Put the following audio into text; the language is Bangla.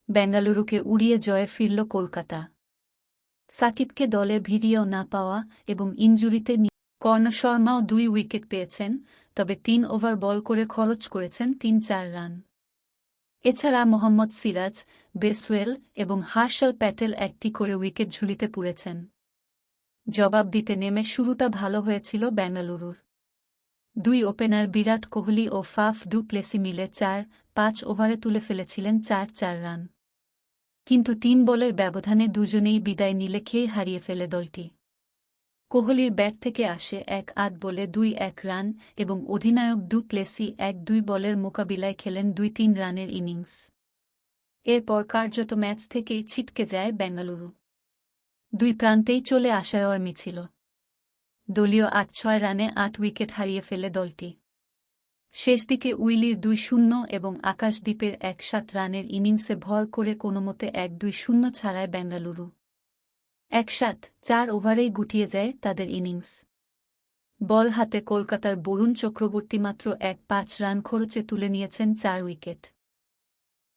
বেঙ্গালুরুকে উড়িয়ে জয়ে ফিরল কলকাতা। সাকিবকে দলে ভিড়িয়েও না পাওয়া এবং ইনজুরিতে কর্ণ শর্মাও 2 উইকেট পেয়েছেন, তবে 3 ওভার বল করে খরচ করেছেন 3-4 রান। এছাড়া মোহাম্মদ সিরাজ, বেসওয়েল এবং হার্ষাল প্যাটেল একটি করে উইকেট ঝুলিতে পুড়েছেন। জবাব দিতে নেমে শুরুটা ভালো হয়েছিল বেঙ্গালুরুর। 2 ওপেনার বিরাট কোহলি ও ফাফ ডু প্লেসি মিলে 4-5 ওভারে তুলে ফেলেছিলেন 4-4 রান। কিন্তু 3 বলের ব্যবধানে দুজনেই বিদায় নিলে খেয়ে হারিয়ে ফেলে দলটি। কোহলির ব্যাট থেকে আসে 1-8 বলে 2-1 রান এবং অধিনায়ক ডু প্লেসি 1-2 বলের মোকাবিলায় খেলেন 2-3 রানের ইনিংস। এরপর কার্যত ম্যাচ থেকেই ছিটকে যায় বেঙ্গালুরু। 2 প্রান্তেই চলে আশার মিছিল। দলীয় 8-6 রানে 8 উইকেট হারিয়ে ফেলে দলটি। শেষদিকে উইলির 2-0 এবং আকাশদ্বীপের 1-7 রানের ইনিংসে ভর করে কোনোমতে 1-2-0 ছাড়ায় বেঙ্গালুরু। 1-7-4 ওভারেই গুটিয়ে যায় তাদের ইনিংস। বল হাতে কলকাতার বরুণ চক্রবর্তী মাত্র 1-5 রান খরচে তুলে নিয়েছেন 4 উইকেট।